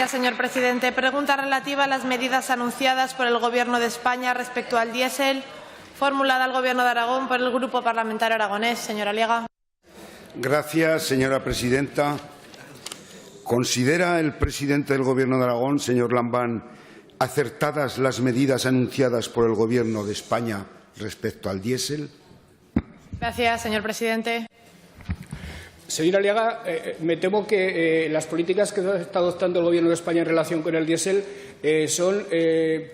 Gracias, señor presidente. Pregunta relativa a las medidas anunciadas por el Gobierno de España respecto al diésel, formulada al Gobierno de Aragón por el Grupo Parlamentario Aragonés. Señor Aliaga. Gracias, señora presidenta. ¿Considera el presidente del Gobierno de Aragón, señor Lambán, acertadas las medidas anunciadas por el Gobierno de España respecto al diésel? Gracias, señor presidente. Señor Aliaga, me temo que las políticas que está adoptando el Gobierno de España en relación con el diésel son,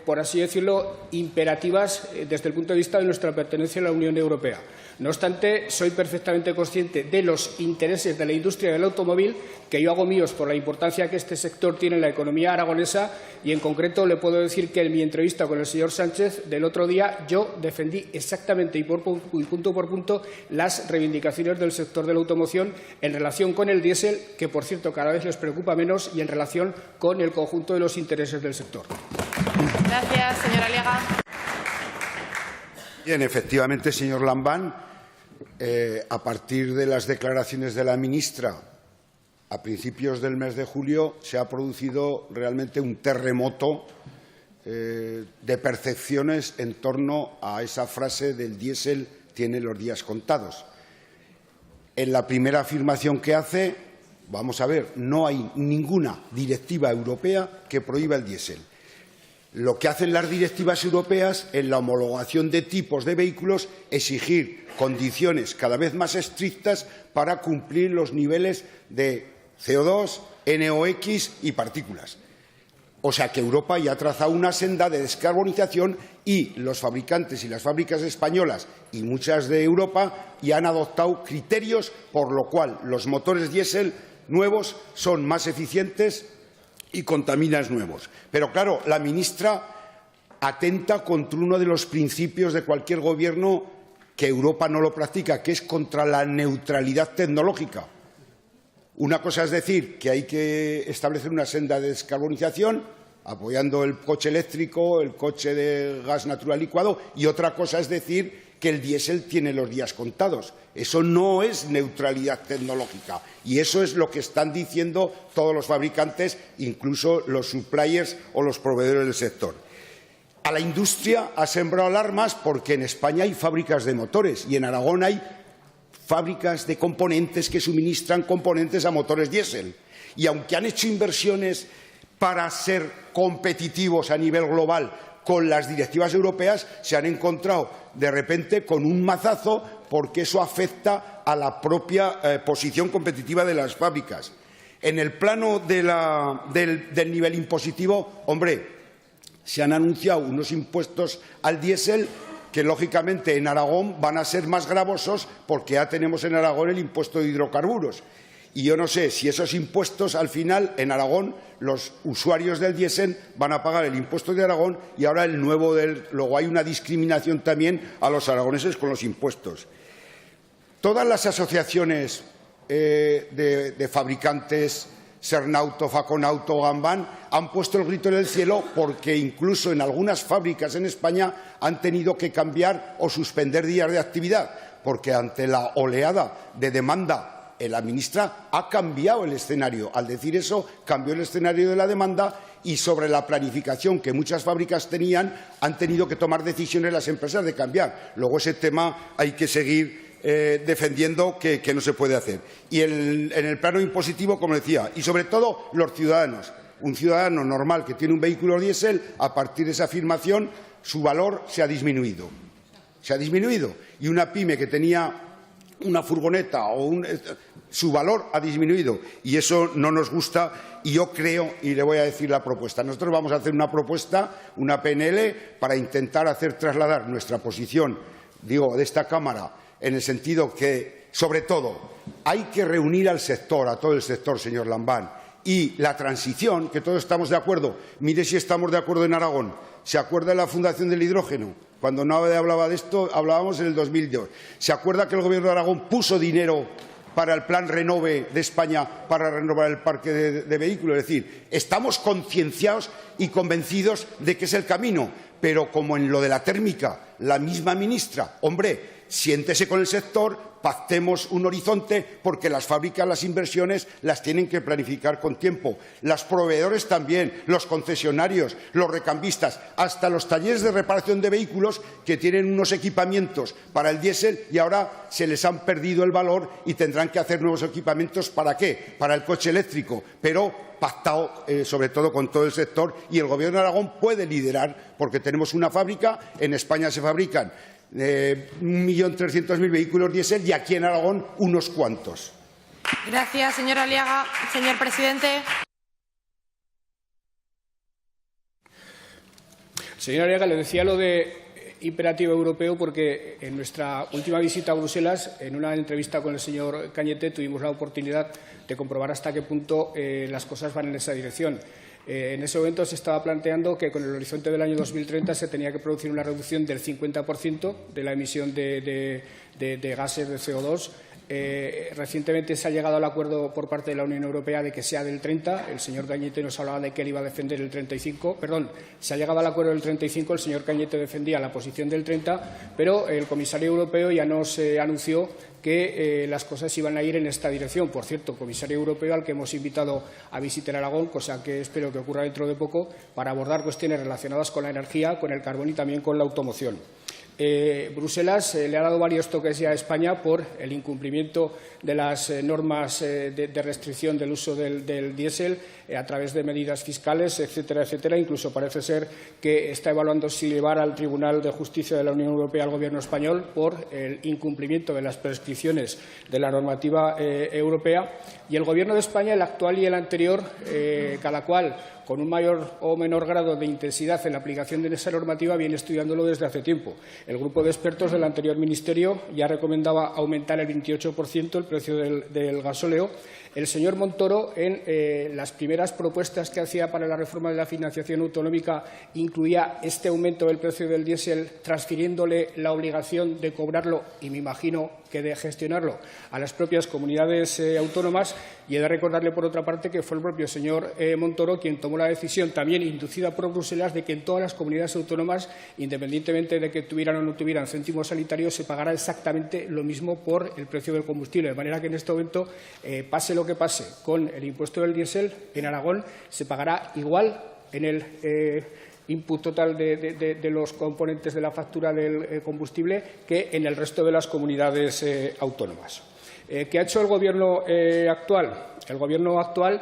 por así decirlo, imperativas desde el punto de vista de nuestra pertenencia a la Unión Europea. No obstante, soy perfectamente consciente de los intereses de la industria del automóvil, que yo hago míos por la importancia que este sector tiene en la economía aragonesa, y en concreto le puedo decir que en mi entrevista con el señor Sánchez del otro día yo defendí exactamente y punto por punto las reivindicaciones del sector de la automoción en relación con el diésel, que por cierto cada vez les preocupa menos, y en relación con el conjunto de los intereses del sector. Gracias, señor Aliaga. Bien, efectivamente, señor Lambán, a partir de las declaraciones de la ministra a principios del mes de julio se ha producido realmente un terremoto de percepciones en torno a esa frase del diésel tiene los días contados. En la primera afirmación que hace, vamos a ver, no hay ninguna directiva europea que prohíba el diésel. Lo que hacen las directivas europeas en la homologación de tipos de vehículos, exigir condiciones cada vez más estrictas para cumplir los niveles de CO2, NOx y partículas. O sea que Europa ya ha trazado una senda de descarbonización y los fabricantes y las fábricas españolas y muchas de Europa ya han adoptado criterios por lo cual los motores diésel nuevos son más eficientes y contaminan nuevos. Pero claro, la ministra atenta contra uno de los principios de cualquier gobierno que Europa no lo practica, que es contra la neutralidad tecnológica. Una cosa es decir que hay que establecer una senda de descarbonización apoyando el coche eléctrico, el coche de gas natural licuado, y otra cosa es decir que el diésel tiene los días contados. Eso no es neutralidad tecnológica y eso es lo que están diciendo todos los fabricantes, incluso los suppliers o los proveedores del sector. A la industria ha sembrado alarmas porque en España hay fábricas de motores y en Aragón hay fábricas de componentes que suministran componentes a motores diésel. Y aunque han hecho inversiones para ser competitivos a nivel global con las directivas europeas, se han encontrado de repente con un mazazo porque eso afecta a la propia posición competitiva de las fábricas. En el plano del nivel impositivo, hombre, se han anunciado unos impuestos al diésel que, lógicamente, en Aragón van a ser más gravosos porque ya tenemos en Aragón el impuesto de hidrocarburos. Y yo no sé si esos impuestos, al final, en Aragón, los usuarios del diésel van a pagar el impuesto de Aragón y ahora el nuevo luego hay una discriminación también a los aragoneses con los impuestos. Todas las asociaciones de fabricantes, Sernauto, Faconauto, Gambán, han puesto el grito en el cielo porque incluso en algunas fábricas en España han tenido que cambiar o suspender días de actividad, porque ante la oleada de demanda la ministra ha cambiado el escenario. Al decir eso, cambió el escenario de la demanda y sobre la planificación que muchas fábricas tenían, han tenido que tomar decisiones las empresas de cambiar. Luego ese tema hay que seguir defendiendo que no se puede hacer. Y en el plano impositivo, como decía, y sobre todo los ciudadanos. Un ciudadano normal que tiene un vehículo diésel, a partir de esa afirmación, su valor se ha disminuido. Se ha disminuido. Y una pyme que tenía una furgoneta su valor ha disminuido y eso no nos gusta. Y yo creo, y le voy a decir la propuesta, nosotros vamos a hacer una propuesta, una PNL, para intentar hacer trasladar nuestra posición, digo, de esta Cámara, en el sentido que, sobre todo, hay que reunir al sector, a todo el sector, señor Lambán, y la transición, que todos estamos de acuerdo. Mire si estamos de acuerdo en Aragón. ¿Se acuerda de la Fundación del Hidrógeno? Cuando nadie hablaba de esto, hablábamos en el 2002. ¿Se acuerda que el Gobierno de Aragón puso dinero para el Plan Renove de España para renovar el parque de vehículos? Es decir, estamos concienciados y convencidos de que es el camino, pero como en lo de la térmica, la misma ministra, hombre, siéntese con el sector, pactemos un horizonte, porque las fábricas, las inversiones, las tienen que planificar con tiempo. Los proveedores también, los concesionarios, los recambistas, hasta los talleres de reparación de vehículos que tienen unos equipamientos para el diésel y ahora se les han perdido el valor y tendrán que hacer nuevos equipamientos. ¿Para qué? Para el coche eléctrico, pero pactado sobre todo con todo el sector, y el Gobierno de Aragón puede liderar, porque tenemos una fábrica. En España se fabrican 1.300.000 vehículos diésel y aquí en Aragón unos cuantos. Gracias, señor Aliaga. Señor presidente. Señor Aliaga, le decía lo de imperativo europeo porque en nuestra última visita a Bruselas, en una entrevista con el señor Cañete, tuvimos la oportunidad de comprobar hasta qué punto las cosas van en esa dirección. En ese momento se estaba planteando que con el horizonte del año 2030 se tenía que producir una reducción del 50% de la emisión de gases de CO2. Recientemente se ha llegado al acuerdo por parte de la Unión Europea de que sea del 30. El señor Cañete nos hablaba de que él iba a defender el 35. Perdón, se ha llegado al acuerdo del 35. El señor Cañete defendía la posición del 30, pero el comisario europeo ya nos anunció que las cosas iban a ir en esta dirección. Por cierto, comisario europeo al que hemos invitado a visitar Aragón, cosa que espero que ocurra dentro de poco, para abordar cuestiones relacionadas con la energía, con el carbón y también con la automoción. Bruselas le ha dado varios toques ya a España por el incumplimiento de las normas de restricción del uso del diésel a través de medidas fiscales, etcétera, etcétera. Incluso parece ser que está evaluando si llevar al Tribunal de Justicia de la Unión Europea al Gobierno español por el incumplimiento de las prescripciones de la normativa europea. Y el Gobierno de España, el actual y el anterior, cada cual con un mayor o menor grado de intensidad en la aplicación de esa normativa, viene estudiándolo desde hace tiempo. El grupo de expertos del anterior ministerio ya recomendaba aumentar el 28% el precio del gasóleo. El señor Montoro, en las primeras propuestas que hacía para la reforma de la financiación autonómica, incluía este aumento del precio del diésel, transfiriéndole la obligación de cobrarlo y, me imagino, que de gestionarlo a las propias comunidades autónomas. Y he de recordarle, por otra parte, que fue el propio señor Montoro quien tomó la decisión, también inducida por Bruselas, de que en todas las comunidades autónomas, independientemente de que tuvieran o no tuvieran céntimos sanitarios, se pagará exactamente lo mismo por el precio del combustible. De manera que en este momento, pase lo que pase con el impuesto del diésel, en Aragón se pagará igual en el input total de los componentes de la factura del combustible que en el resto de las comunidades autónomas. ¿Qué ha hecho el Gobierno actual? El Gobierno actual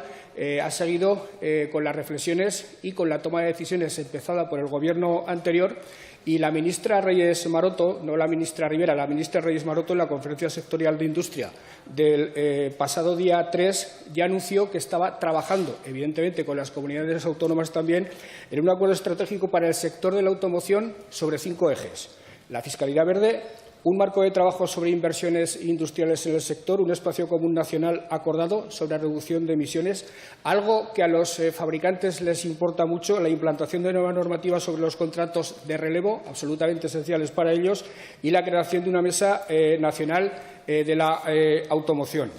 ha seguido con las reflexiones y con la toma de decisiones empezada por el Gobierno anterior, y la ministra Reyes Maroto, no la ministra Rivera, la ministra Reyes Maroto, en la Conferencia Sectorial de Industria del pasado día 3, ya anunció que estaba trabajando, evidentemente con las comunidades autónomas también, en un acuerdo estratégico para el sector de la automoción sobre 5 ejes: la fiscalidad verde, un marco de trabajo sobre inversiones industriales en el sector, un espacio común nacional acordado sobre reducción de emisiones, algo que a los fabricantes les importa mucho, la implantación de nuevas normativas sobre los contratos de relevo, absolutamente esenciales para ellos, y la creación de una mesa nacional de la automoción.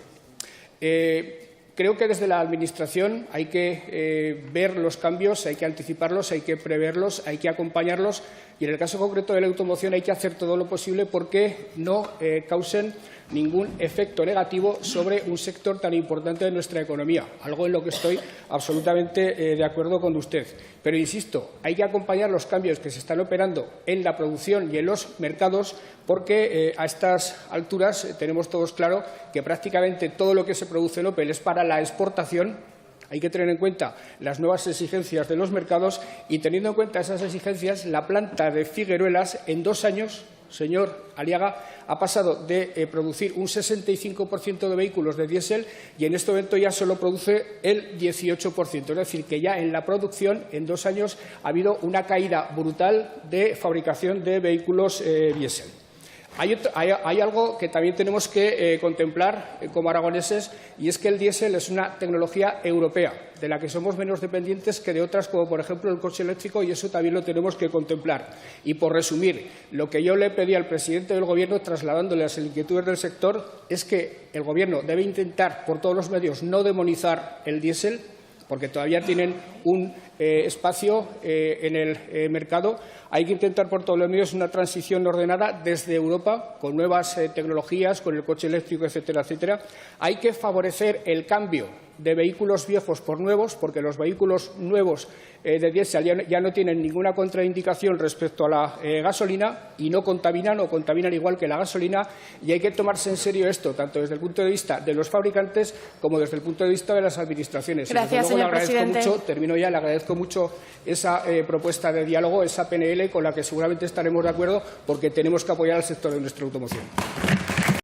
Creo que desde la Administración hay que ver los cambios, hay que anticiparlos, hay que preverlos, hay que acompañarlos, y en el caso concreto de la automoción hay que hacer todo lo posible porque no causen ningún efecto negativo sobre un sector tan importante de nuestra economía, algo en lo que estoy absolutamente de acuerdo con usted. Pero, insisto, hay que acompañar los cambios que se están operando en la producción y en los mercados, porque a estas alturas tenemos todos claro que prácticamente todo lo que se produce en Opel es para la exportación. Hay que tener en cuenta las nuevas exigencias de los mercados y, teniendo en cuenta esas exigencias, la planta de Figueruelas en 2 años, señor Aliaga, ha pasado de producir un 65% de vehículos de diésel y en este momento ya solo produce el 18%. Es decir, que ya en la producción, en 2 años, ha habido una caída brutal de fabricación de vehículos diésel. Hay algo que también tenemos que contemplar como aragoneses, y es que el diésel es una tecnología europea, de la que somos menos dependientes que de otras, como por ejemplo el coche eléctrico, y eso también lo tenemos que contemplar. Y, por resumir, lo que yo le pedí al presidente del Gobierno, trasladándole las inquietudes del sector, es que el Gobierno debe intentar por todos los medios no demonizar el diésel, porque todavía tienen un espacio en el mercado. Hay que intentar por todos los medios una transición ordenada desde Europa, con nuevas tecnologías, con el coche eléctrico, etcétera, etcétera. Hay que favorecer el cambio de vehículos viejos por nuevos, porque los vehículos nuevos de diésel ya no tienen ninguna contraindicación respecto a la gasolina y no contaminan o contaminan igual que la gasolina, y hay que tomarse en serio esto, tanto desde el punto de vista de los fabricantes como desde el punto de vista de las administraciones. Gracias, señor presidente. Le agradezco mucho esa propuesta de diálogo, esa PNL con la que seguramente estaremos de acuerdo, porque tenemos que apoyar al sector de nuestra automoción.